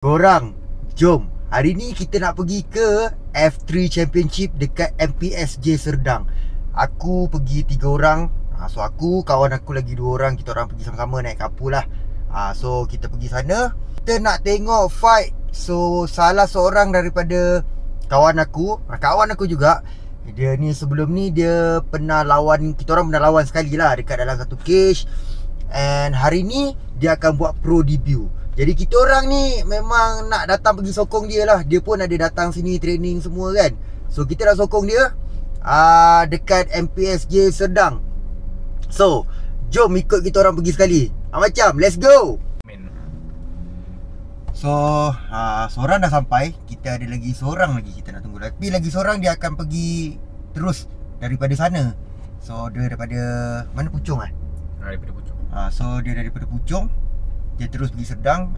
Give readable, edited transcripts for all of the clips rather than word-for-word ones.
Korang, jom. Hari ni kita nak pergi ke F3 Championship dekat MPSJ Serdang. Aku pergi 3 orang. So aku, kawan aku lagi 2 orang. Kita orang pergi sama-sama naik kapul lah. So kita pergi sana. Kita nak tengok fight. So salah seorang daripada kawan aku juga, dia ni sebelum ni dia pernah lawan, kita orang pernah lawan sekali lah dekat dalam satu cage. And hari ni dia akan buat pro debut. Jadi kita orang ni memang nak datang pergi sokong dia lah. Dia pun ada datang sini training semua kan. So kita nak sokong dia dekat MPSJ Serdang. So jom ikut kita orang pergi sekali. Macam let's go. So seorang dah sampai. Kita ada lagi seorang lagi kita nak tunggu. Tapi lagi seorang dia akan pergi terus daripada sana. So dia daripada mana, Puchong daripada Puchong. So dia daripada Puchong, dia terus pergi Serdang.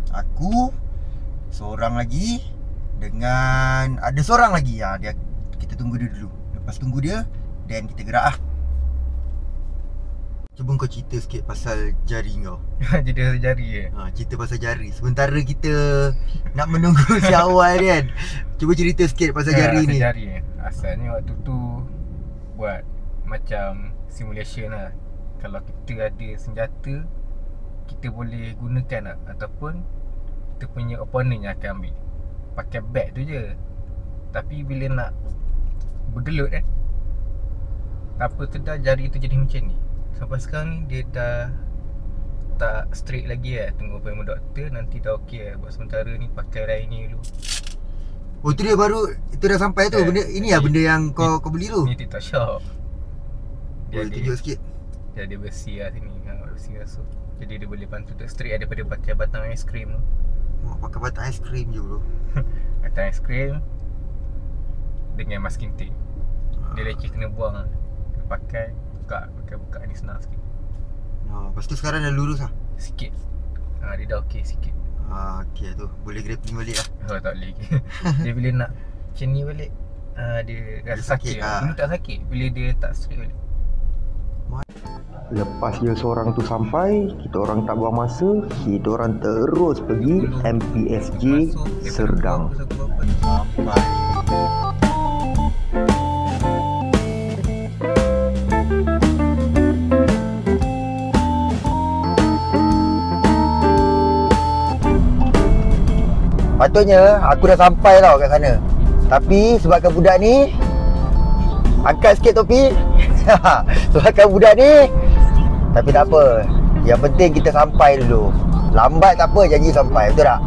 Aku seorang lagi dengan ada seorang lagi. Dia, kita tunggu dia dulu. Lepas tunggu dia, then kita gerak lah. Cuba kau cerita sikit pasal jari kau. Cerita jari cerita pasal jari. Sementara kita nak menunggu si awal kan. Cuba cerita sikit pasal jari ni. Jari asalnya waktu tu buat macam simulation lah. Kalau kita ada senjata, kita boleh gunakan lah. Ataupun kita punya opponent yang akan ambil. Pakai bag tu je. Tapi bila nak bergelut apa tu dah jari tu jadi macam ni. Sampai sekarang ni dia dah tak straight lagi Tunggu appointment doktor. Nanti dah okey Buat sementara ni pakai rai ni dulu. Oh tu dia baru, itu dah sampai tu. Benda ini lah benda yang kau beli tu. Ni TikTok Shop. Dia tunjuk sikit. Dia ada besi lah sini. Besi rasuk. Jadi dia boleh bantu tak straight daripada pakai batang aiskrim tu. Pakai batang aiskrim je bro. Batang aiskrim dengan masking tape. Dia leceh kena buang. Dia pakai buka ni senang sikit. Lepas tu sekarang dah lurus lah? Sikit. Dia dah okey sikit. Okey tu. Boleh grappling balik lah. Tak boleh. Dia bila nak macam ni balik, dia rasa sakit lah. Dulu tak sakit. Bila dia tak straight balik. Lepas dia seorang tu sampai, kita orang tak buang masa. Kita orang terus pergi MPSJ Serdang. Sampai. Patutnya aku dah sampai tau kat sana. Tapi sebabkan budak ni, angkat sikit topi. Sebabkan budak ni, tapi tak apa. Yang penting kita sampai dulu. Lambat tak apa, janji sampai. Betul tak?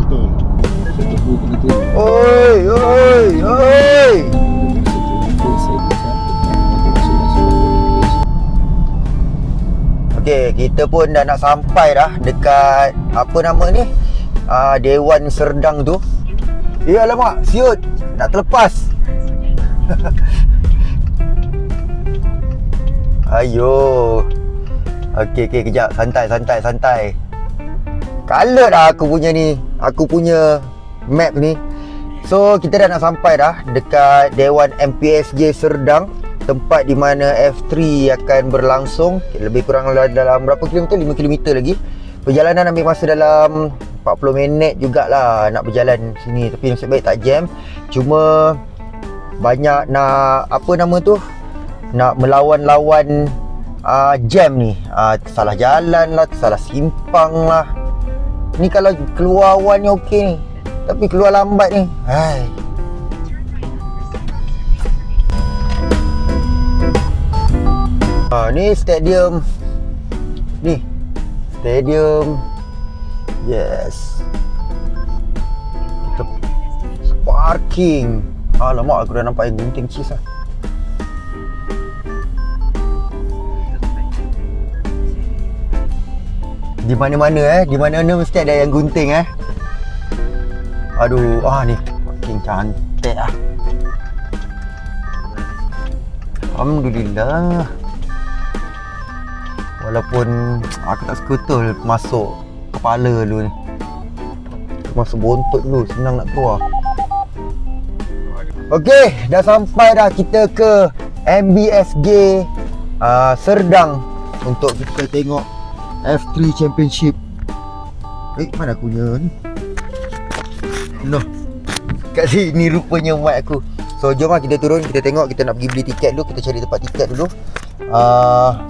Betul. Oi, oi, oi. Okey, kita pun dah nak sampai dah dekat apa nama ni? Dewan Serdang tu. Alamak, siut. Nak terlepas. Ayo. Okey, kejap. Santai. Kalut dah aku punya ni. Aku punya map ni. So, kita dah nak sampai dah dekat Dewan MPSJ Serdang, tempat di mana F3 akan berlangsung. Lebih kurang dalam berapa kilometer? 5 kilometer lagi. Perjalanan ambil masa dalam 40 minit jugalah nak berjalan sini. Tapi nasib baik tak jam. Cuma banyak nak apa nama tu, nak melawan-lawan jam ni. Salah jalan lah, salah simpang lah. Ni kalau keluar awal ni okey ni, tapi keluar lambat ni, hai. Ni stadium. Ni stadium. Yes. Kita parking. Alamak, aku dah nampak yang gunting cheese lah. Di mana-mana di mana-mana mesti ada yang gunting Aduh, ni parking cantik lah. Alhamdulillah. Walaupun aku tak suka betul masuk kepala dulu ni. Masuk bontot dulu, senang nak keluar. Okey, dah sampai dah kita ke MPSJ Serdang untuk kita tengok F3 Championship. Mana aku punya ni? No. Kat sini rupanya mic aku. So jom lah kita turun, kita tengok, kita nak pergi beli tiket dulu, kita cari tempat tiket dulu.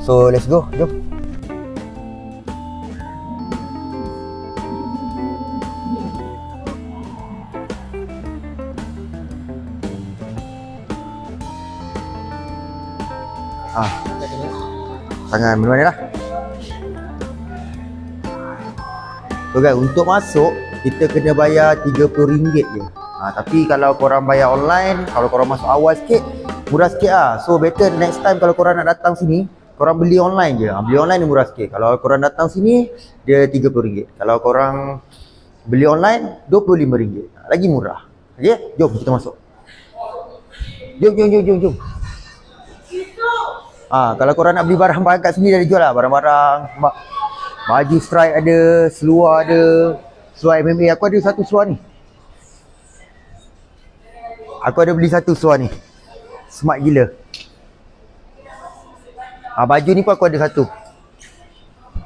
So let's go, jom. Tangan mana lah. So guys, untuk masuk kita kena bayar RM30 je. Tapi kalau korang bayar online, kalau korang masuk awal sikit, murah sikit lah. So better next time kalau korang nak datang sini, korang beli online je. Beli online ni murah sikit. Kalau korang datang sini, dia RM30. Kalau korang beli online, RM25. Lagi murah. Okay, jom kita masuk. Jom. Kalau korang nak beli barang-barang kat sini dah dijual lah. Barang-barang baju strike ada, seluar ada, seluar MMA. Aku ada satu seluar ni. Aku ada beli satu seluar ni. Smart gila. Baju ni pun aku ada satu.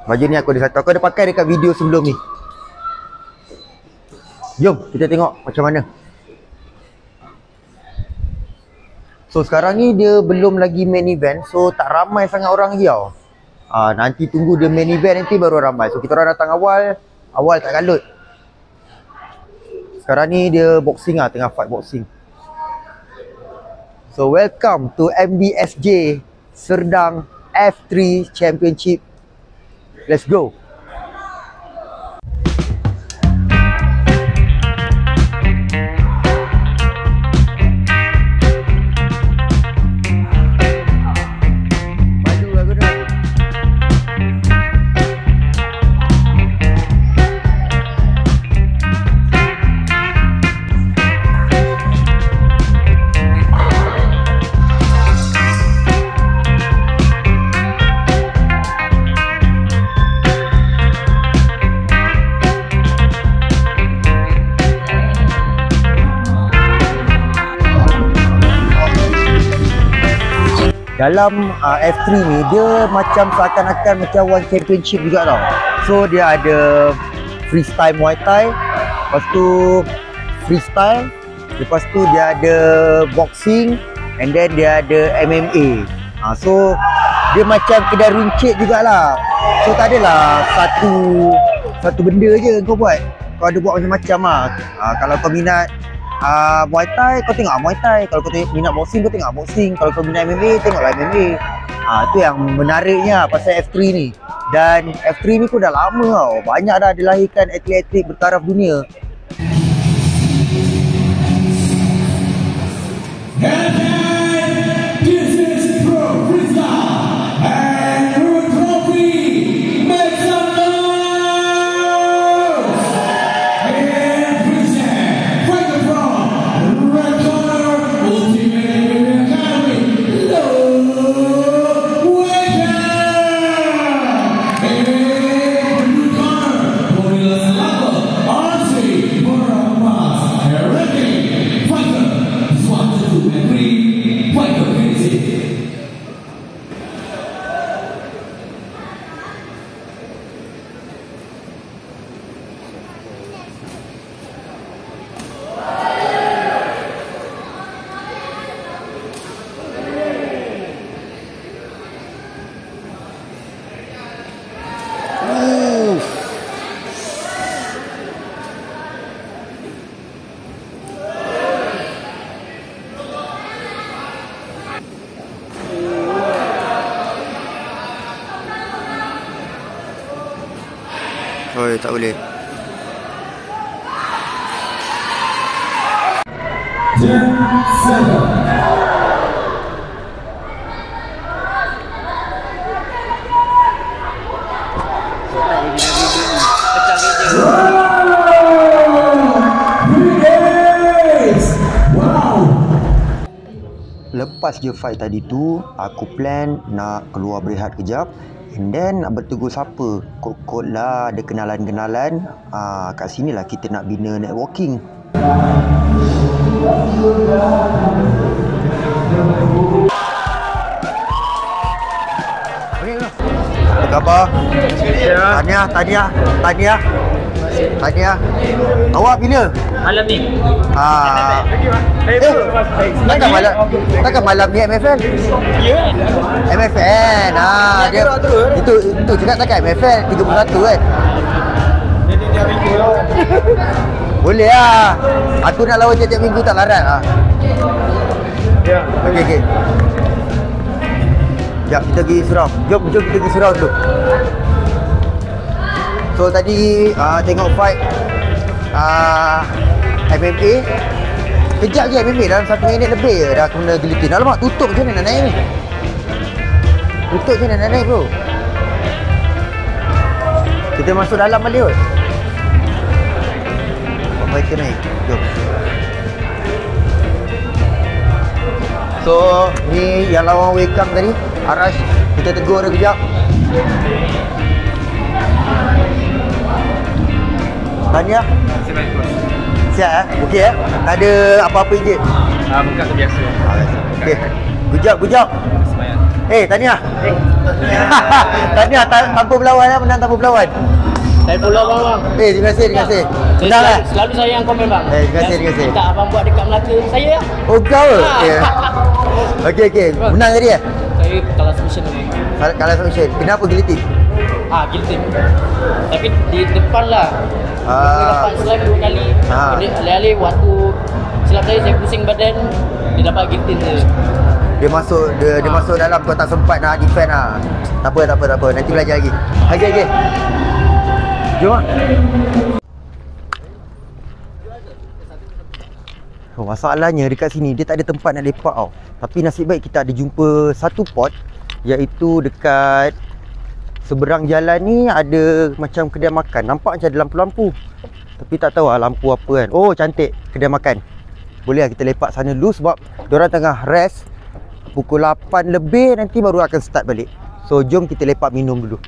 Baju ni aku ada satu. Aku ada pakai dekat video sebelum ni. Jom kita tengok macam mana. So sekarang ni dia belum lagi main event. So tak ramai sangat orang lagi tau. Nanti tunggu dia main event nanti baru ramai. So kita orang datang awal tak kalut. Sekarang ni dia boxing lah, tengah fight boxing. So welcome to MBSJ Serdang F3 Championship. Let's go. Dalam F3 ni dia macam seakan-akan macam One Championship juga tau. So dia ada freestyle Muay Thai, lepas tu freestyle, lepas tu dia ada boxing, and then dia ada MMA. So dia macam kedai runcit jugalah. So tak adalah satu benda je kau buat. Kau ada buat macam-macam lah. Kalau kau minat Muay Thai, kau tengok Muay Thai. Kalau kau minat boxing, kau tengok boxing. Kalau kau minat MMA, tengoklah MMA. Itu yang menariknya pasal F3 ni. Dan F3 ni pun dah lama tau. Banyak dah dilahirkan atlet-atlet bertaraf dunia. Oh, tak boleh. Lepas je fight tadi tu, aku plan nak keluar berehat kejap. And then nak bertegur siapa? Kot-kot lah, ada kenalan-kenalan. Kat sini lah kita nak bina networking. Apa khabar? Tahniah. Tahniah. Awak bila? Malam ni. Takkan malam ni MFN? Ya. MFN. Dia itu cakap takkan MFN 31 kan? Boleh lah. Aku nak lawan tiap-tiap minggu tak larat lah. Ya. Okey. Sekejap, kita pergi surau. Jom kita pergi surau dulu. So tadi tengok fight MMA. Kejap je MMA, dalam 1 minit lebih je dah kena gilitin. Alamak, tutup je nak naik ni. Tutup je nak naik bro. Kita masuk dalam balik kot. Fighter naik. Jom. So ni yang lawan Wekang tadi, Arash. Kita tegur dia kejap. Tahniah. Siap Okey tak ada apa-apa je. Bukan tu biasa. Okey. Good job. Semayang. Tahniah. Tahniah tanpa berlawan lah, menang tanpa berlawan. Saya follow bang. Terima kasih. Menang lah. Selalu saya yang komen bang. Terima kasih. Tak abang buat dekat Melaka saya lah. Oh kau ke? Okey. Menang tadi ya? Saya kalah submission tadi. Kalah submission. Kenapa guillotine? Guillotine. Tapi di depan lah. Dia dapat slam 2 kali. Alih-alih waktu silap saya pusing badan, dia dapat guillotine je. Dia masuk dalam, kau tak sempat nak defend lah. Tak apa. Nanti belajar lagi. Okey. Jom lah. Masalahnya dekat sini dia tak ada tempat nak lepak tau. Tapi nasib baik kita ada jumpa satu pot, iaitu dekat seberang jalan ni ada macam kedai makan. Nampak macam ada lampu-lampu, tapi tak tahu lah lampu apa kan. Oh cantik, kedai makan. Boleh lah kita lepak sana dulu sebab diorang tengah rest. Pukul 8 lebih nanti baru akan start balik. So jom kita lepak minum dulu.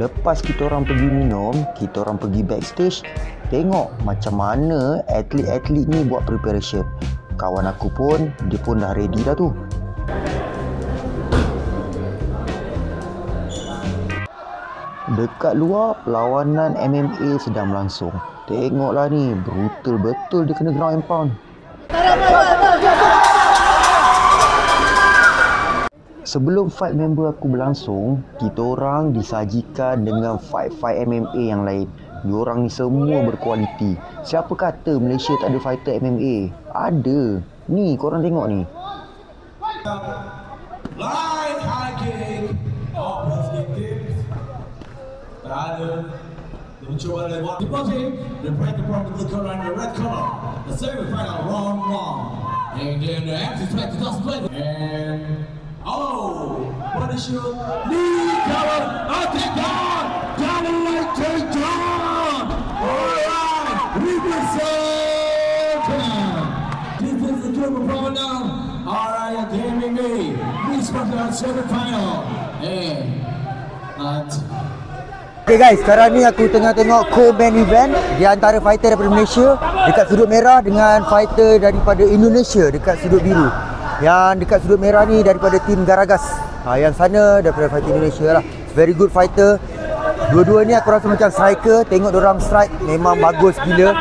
Lepas kita orang pergi minum, kita orang pergi backstage, tengok macam mana atlet-atlet ni buat preparation. Kawan aku pun, dia pun dah ready dah tu. Dekat luar, perlawanan MMA sedang berlangsung. Tengoklah ni, brutal betul dia kena ground and pound. Sebelum fight member aku berlangsung, kita orang disajikan dengan fight-fight MMA yang lain. Diorang ni semua berkualiti. Siapa kata Malaysia tak ada fighter MMA? Ada. Ni, korang tengok ni. Light high kick. Mencoba lewat di bawah. The break the blue color and the red color. The semi-final round 1. And then the empty strike to split. And what a shoot. Lead cover. Take down. Downright take down. Alright. Represent. This is the game of power now. Alright, gaming me. Please welcome our semi-final. And Okay guys, sekarang ni aku tengah tengok co-main event di antara fighter daripada Malaysia dekat sudut merah dengan fighter daripada Indonesia dekat sudut biru. Yang dekat sudut merah ni daripada tim Garagas. Yang sana daripada fighter Indonesia lah. Very good fighter. Dua-dua ni aku rasa macam striker. Tengok diorang strike memang bagus gila.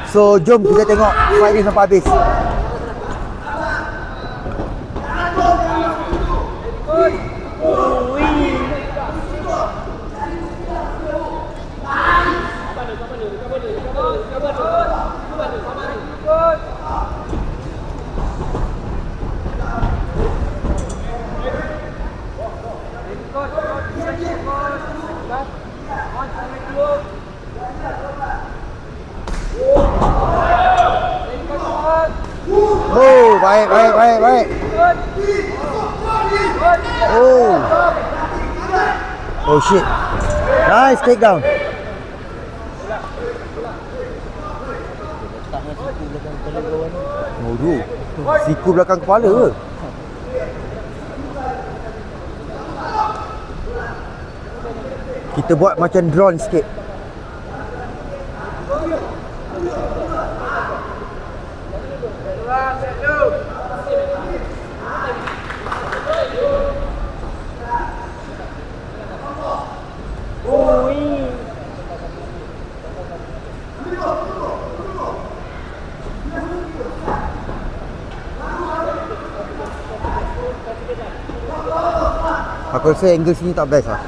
So jom kita tengok fight ni sampai habis. Oh, baik. Oh shit. Nice takedown. Siku belakang kepala ke? Kita buat macam drone sikit. Aku rasa angle sini tak best lah.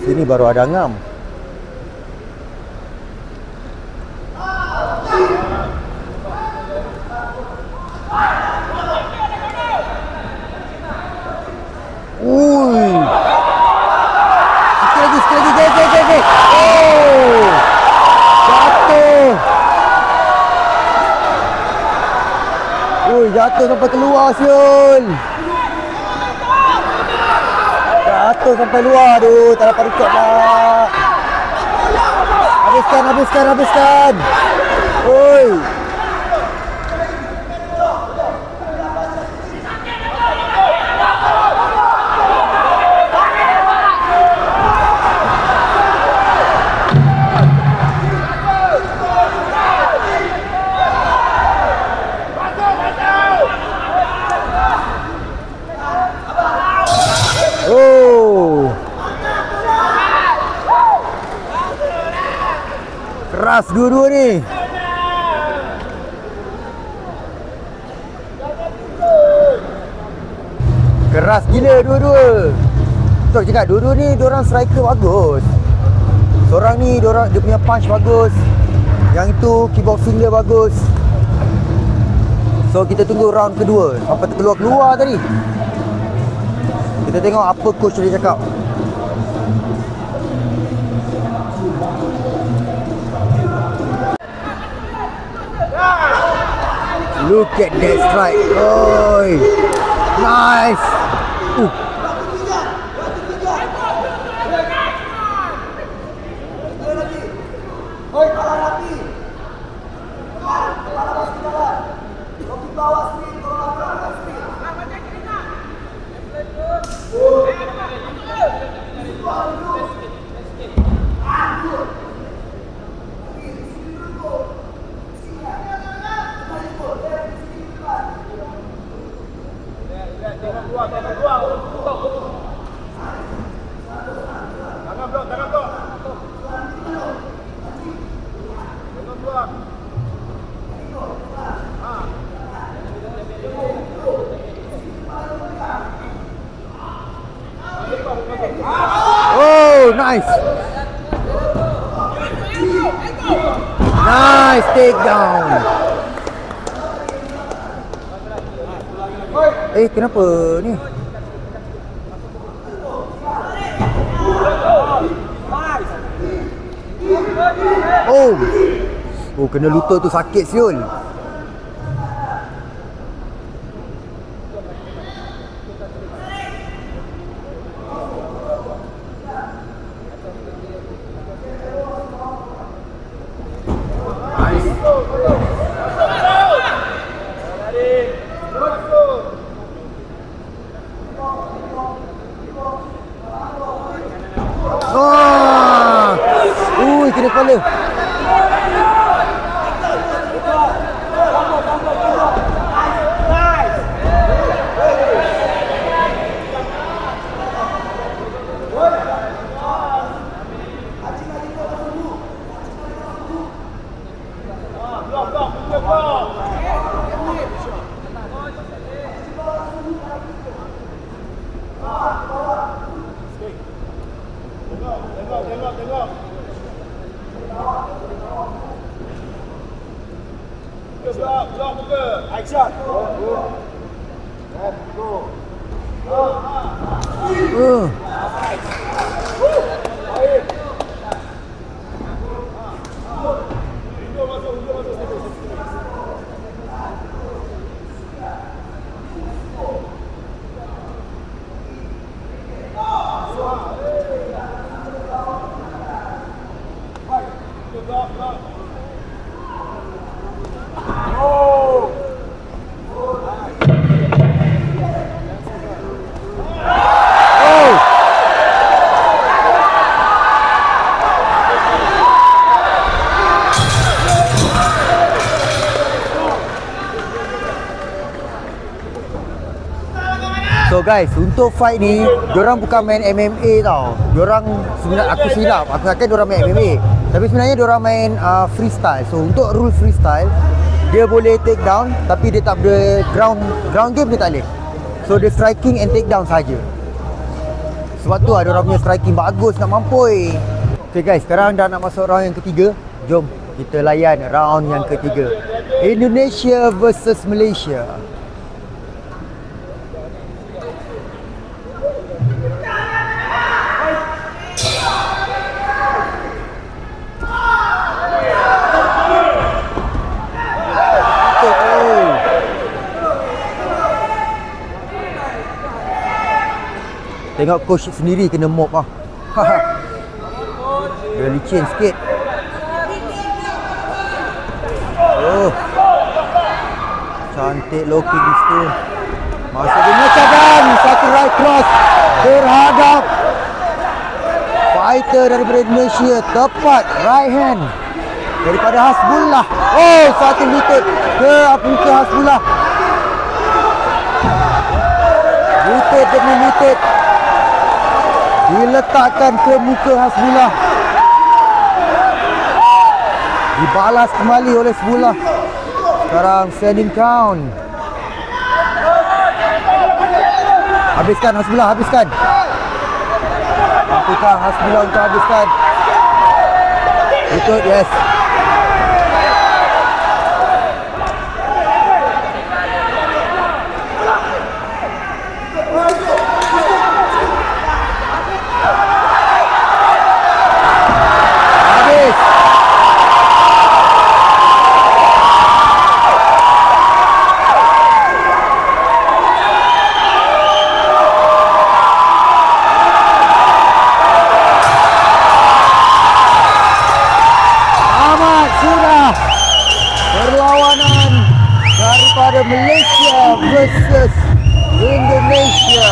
Sini baru ada ngam. Ui. Sekali lagi. Oh. Jatuh. Jatuh sampai keluar Syul. Jatuh sampai luar. Aduh, tak dapat record lah. Habiskan. Oi. Keras dua-dua ni. Keras gila dua-dua. Betul cakap, dua-dua ni diorang striker bagus. Seorang ni dia punya punch bagus. Yang itu kickboxing dia bagus. So kita tunggu round kedua. Sampai terkeluar tadi. Kita tengok apa coach dia cakap. Look at that strike. Oi. Nice. Oh, nice. Nice takedown. Kenapa ni? Oh, kena lutut tu sakit siul. Kena kepala. So guys, untuk fight ni, diorang bukan main MMA tau. Diorang sebenarnya, aku silap, aku akan diorang main MMA. Tapi sebenarnya diorang main freestyle. So untuk rule freestyle, dia boleh take down tapi dia tak boleh ground game, dia tak boleh. So dia striking and take down saja. Sebab tu ada orang punya striking bagus nak mampui. Okay guys, sekarang dah nak masuk round yang ketiga. Jom kita layan round yang ketiga. Indonesia versus Malaysia. Tengok coach sendiri kena mop lah. Dia licin sikit. Oh, cantik low kick di situ. Masuk dia cadan. Satu right cross terhadap fighter daripada Indonesia. Tepat right hand daripada Hasbullah. Oh, satu lutut ke muka Hasbullah. Lutut demi lutut diletakkan ke muka Hasbullah. Dibalas kembali oleh Hasbullah. Sekarang standing count. Habiskan Hasbullah, habiskan. Mampukah Hasbullah untuk habiskan? Lutut, yes. Malaysia versus Indonesia.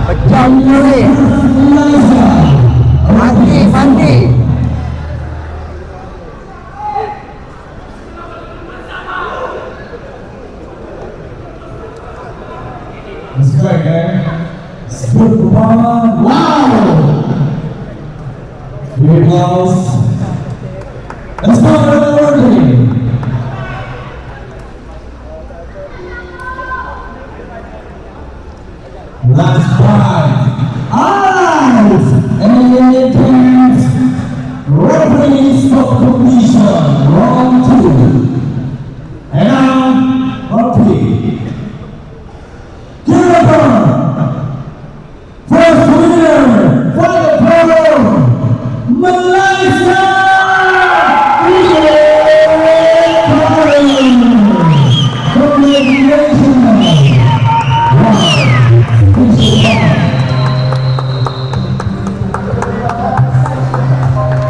Pecah ni. Mandi. Let's go again. Wow! Big applause. Let's go early. Last fight. Out! And it is referee stop completion. Round 2. And now, referee. First winner for the pro Malaysia.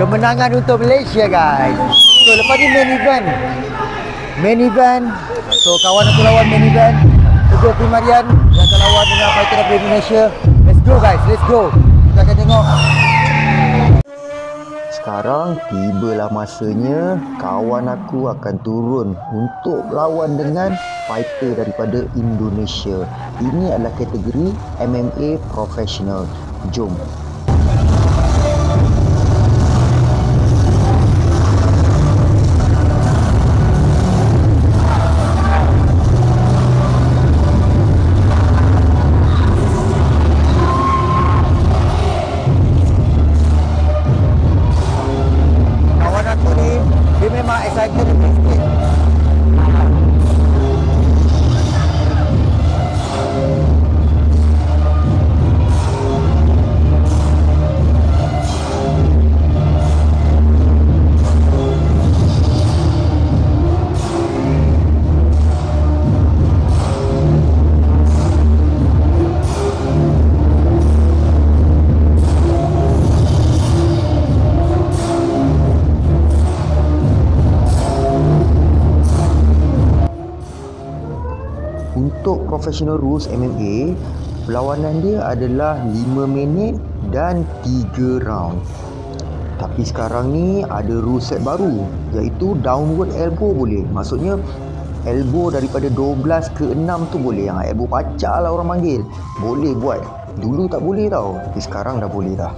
Kemenangan untuk Malaysia guys. So lepas ni main event. So kawan aku lawan main event. Teguh Primarian yang akan lawan dengan fighter dari Indonesia. Let's go guys, let's go. Kita akan tengok. Sekarang tibalah masanya kawan aku akan turun untuk lawan dengan fighter daripada Indonesia. Ini adalah kategori MMA professional. Jom. Untuk professional rules MMA, perlawanan dia adalah 5 minit dan 3 round. Tapi sekarang ni ada rule set baru, iaitu downward elbow boleh. Maksudnya elbow daripada 12 ke 6 tu boleh. Yang elbow pacar lah orang panggil, boleh buat. Dulu tak boleh tau, tapi sekarang dah boleh dah.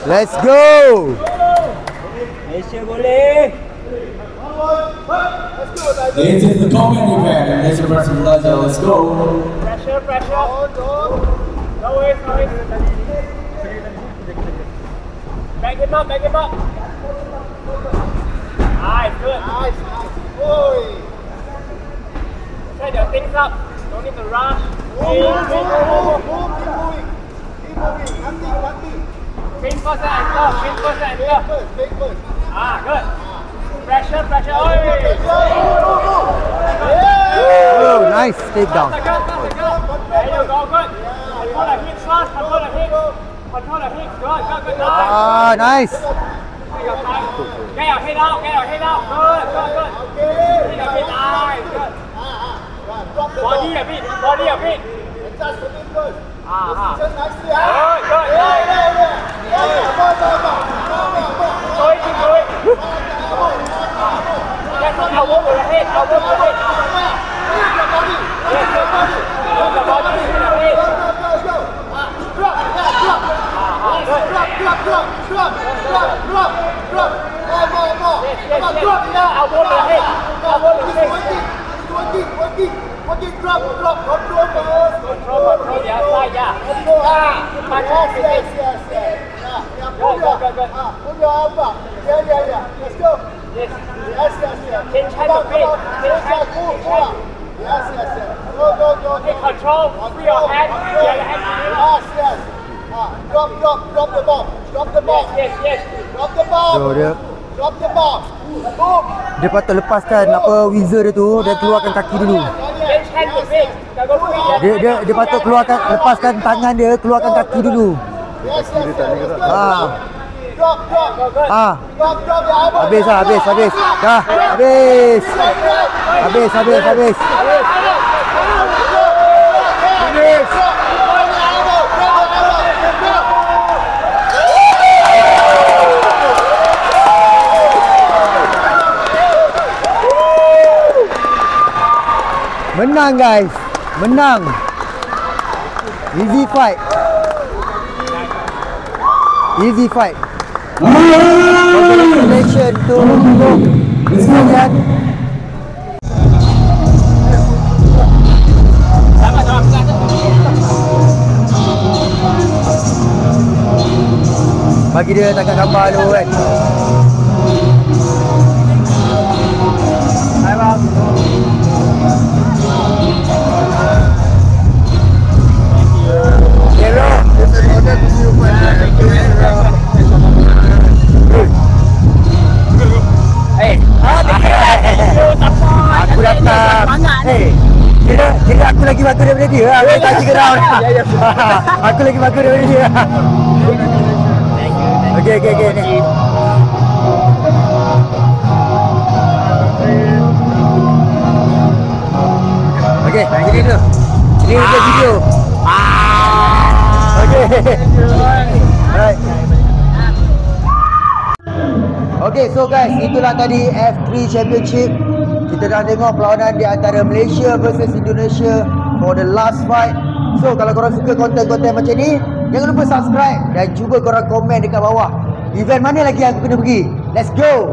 Let's go! Malaysia boleh. This is the combat event. Malaysia versus Malaysia. Let's go. Pressure. No way. Back him up. Nice, good. Nice. Oi. Set your things up. Don't need to rush. Move. Keep moving. Nothing. Spin first and go. Good. Pressure. Oi. Oh, nice takedown. There you go, good. Control the hit fast, Control the hit. Good. Nice. Get your head out. Good. Hit the hit, nice, good. Body a bit. Just a bit good. Good. Keep going. That's not elbow to the head. Move your body. Yes, move the body to the head. Drop. More. Yes. Elbow to the head. Working. Drop. Control first. Control the other side, yeah. Yes. Good. Move your arm up. Yeah. Let's go. Yes. Change hand a bit. Move. Yes. Go. Take control. Free your hand. Yes. Drop the ball. Yes. Drop the ball. So dia Move. Dia patut lepaskan whizzer dia tu dan keluarkan kaki dulu. Change hand a bit. Go free. Dia patut lepaskan tangan dia, keluarkan kaki dulu. Yes. Drop. Habis. Dah, habis. Habis. Menang guys. Easy fight. Congratulations to kalian. Bagi dia tangkap gambar dulu kan. Hai bang. Hello, this is order to you for aku datang. Kira aku lagi bagus daripada dia. Aku tak cakap down. Aku lagi bagus daripada dia. Okay ni. Okay, gini dulu. Ini untuk video. Alright. Okay, so guys, itulah tadi F3 Championship. Kita dah tengok perlawanan di antara Malaysia versus Indonesia for the last fight. So kalau korang suka konten-konten macam ni, jangan lupa subscribe dan cuba korang komen dekat bawah event mana lagi yang aku kena pergi. Let's go.